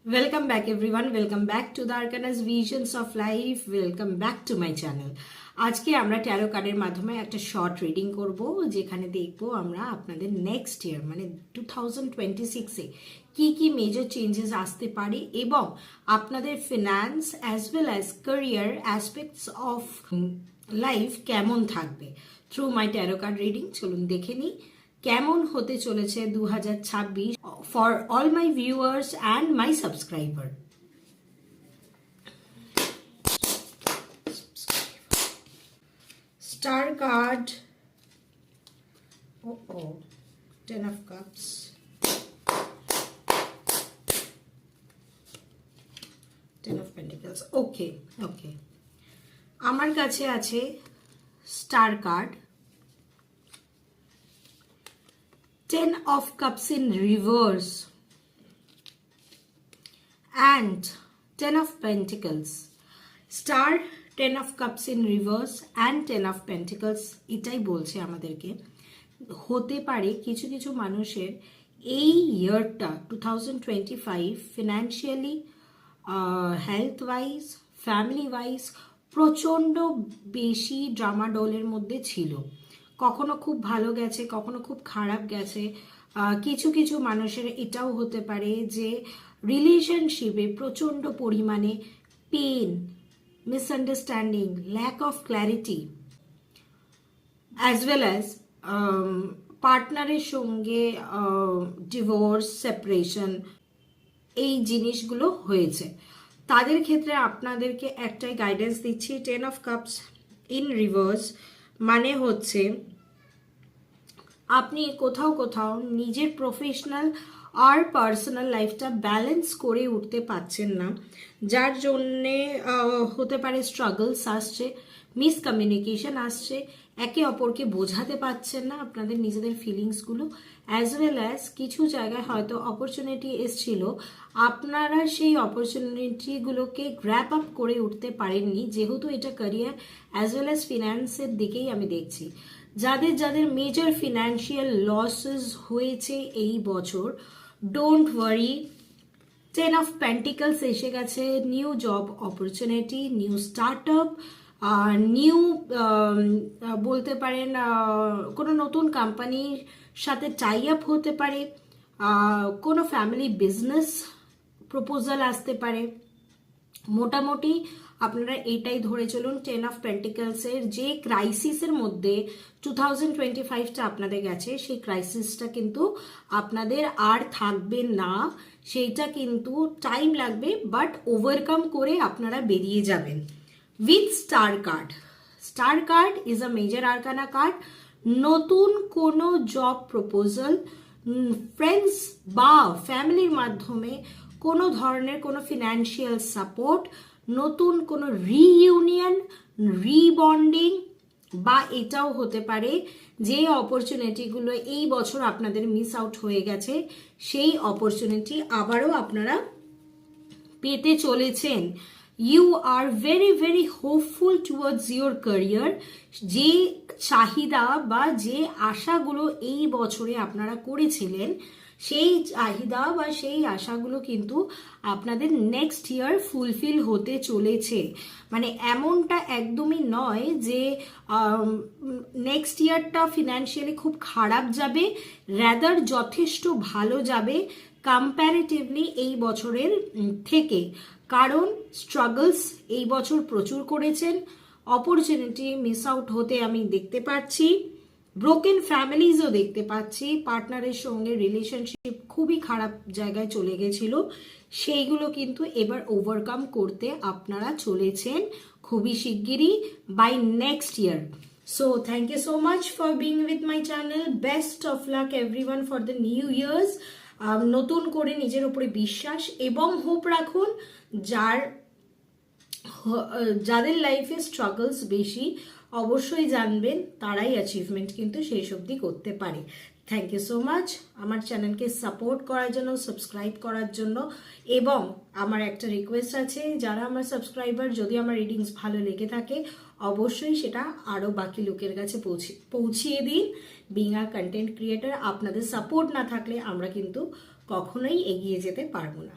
Welcome back everyone, welcome back to the Arcanas Visions of Life, welcome back to my channel. আজকে আমরা taro কার্ডের মাধ্যমে একটা short reading করব, যেখানে দেখব আমরা আপনাদের নেক্সট ইয়ার মানে 2026 এ কি মেজর চেঞ্জেস আসতে পারে এবং আপনাদের finance as well as career aspects of life কেমন থাকবে থ্রু মাই ট্যারো কার্ড রিডিং। চলুন দেখে নিই কেমন হতে চলেছে 2026 for all my viewers and my subscriber. Star card. Oh, 10 of Cups. 10 of Pentacles. Okay. আমার কাছে আছে Star card, 10 of Cups in reverse and 10 of Pentacles. Star, 10 of Cups in reverse and 10 of Pentacles এটাই বলছে আমাদেরকে হতে পারে কিছু কিছু মানুষের এই ইয়ারটা 2025 financially, health wise, family wise প্রচণ্ড বেশি ড্রামাডোলের মধ্যে ছিল। কখনো খুব ভালো গেছে, কখনো খুব খারাপ গেছে। কিছু কিছু মানুষের এটাও হতে পারে যে রিলেশনশিপে প্রচণ্ড পরিমাণে pen, misunderstanding, lack of clarity, as well as পার্টনারের সঙ্গে ডিভোর্স, সেপারেশন, এই জিনিসগুলো হয়েছে। তাদের ক্ষেত্রে আপনাদেরকে একটাই গাইডেন্স দিচ্ছি, 10 of Cups in reverse মানে হচ্ছে আপনি কোথাও নিজের প্রফেশনাল আর পার্সোনাল লাইফটা ব্যালেন্স করে উঠতে পারছেন না, যার জন্যে হতে পারে স্ট্রাগলস আসছে, মিসকমিউনিকেশন আসছে, একে অপরকে বোঝাতে পারছেন না আপনাদের নিজেদের ফিলিংসগুলো, অ্যাজ ওয়েল অ্যাজ কিছু জায়গায় হয়তো অপরচুনিটি এসছিল, আপনারা সেই অপরচুনিটিগুলোকে গ্র্যাপ আপ করে উঠতে পারেননি, যেহেতু এটা ক্যারিয়ার অ্যাজ ওয়েল অ্যাজ ফিন্যান্সের দিকেই আমি দেখছি। যাদের মেজর ফিনান্সিয়াল লসেস হয়েছে এই বছর, ডোন্ট ওয়ারি, 10 of Pentacles এসে গেছে, new job opportunity, new start up, new বলতে পারেন কোনো নতুন কোম্পানির সাথে টাই আপ হতে পারে, কোনো ফ্যামিলি বিজনেস প্রপোজাল আসতে পারে। মোটামুটি আপনারা এইটাই ধরে চলুন, 10 of Pentacles এর যে ক্রাইসিসের মধ্যে 2025টা আপনাদের গেছে, সেই ক্রাইসিসটা কিন্তু আপনাদের আর থাকবে না, সেইটা কিন্তু টাইম লাগবে, বাট ওভারকাম করে আপনারা বেরিয়ে যাবেন with star card. Star card is a major arcana card. নতুন কোনো জব প্রপোজাল, ফ্রেন্ডস বা ফ্যামিলির মাধ্যমে কোনো ধরনের কোনো ফিনান্সিয়াল সাপোর্ট, নতুন কোনো রিইউনিয়ন, রিবন্ডিং, বা এটাও হতে পারে যে অপরচুনিটিগুলো এই বছর আপনাদের মিস আউট হয়ে গেছে, সেই অপরচুনিটি আবারও আপনারা পেতে চলেছেন। You are very very hopeful towards your career. যে চাহিদা বা যে আশাগুলো এই বছরে আপনারা করেছিলেন, সেই চাহিদা বা সেই আশাগুলো কিন্তু আপনাদের নেক্সট ইয়ার ফুলফিল হতে চলেছে। মানে এমনটা একদমই নয় যে নেক্সট ইয়ারটা ফিনান্সিয়ালি খুব খারাপ যাবে, রাদার যথেষ্ট ভালো যাবে কম্প্যারেটিভলি এই বছরের থেকে। কারণ স্ট্রাগলস এই বছর প্রচুর করেছেন, অপরচুনিটি মিস আউট হতে আমি দেখতে পাচ্ছি, ব্রোকেন ফ্যামিলিজও দেখতে পাচ্ছি, পার্টনারের সঙ্গে রিলেশনশিপ খুবই খারাপ জায়গায় চলে গেছিল, সেইগুলো কিন্তু এবার ওভারকাম করতে আপনারা চলেছেন খুবই শিগগিরই by next year. So thank you so much for being with my channel. Best of luck everyone for the new years. নতুন করে নিজের উপরে বিশ্বাস এবং হোপ রাখুন। যাদের লাইফে স্ট্রাগলস বেশি, অবশ্যই জানবেন তারাই অ্যাচিভমেন্ট কিন্তু শেষ অবধি করতে পারে। থ্যাংক ইউ সো মাচ আমার চ্যানেলকে সাপোর্ট করার জন্য, সাবস্ক্রাইব করার জন্য। এবং আমার একটা রিকোয়েস্ট আছে, যারা আমার সাবস্ক্রাইবার, যদি আমার রিডিংস ভালো লেগে থাকে অবশ্যই সেটা আরও বাকি লোকের কাছে পৌঁছিয়ে দিন। বিং আ কন্টেন্ট ক্রিয়েটার, আপনাদের সাপোর্ট না থাকলে আমরা কিন্তু কখনোই এগিয়ে যেতে পারবো না।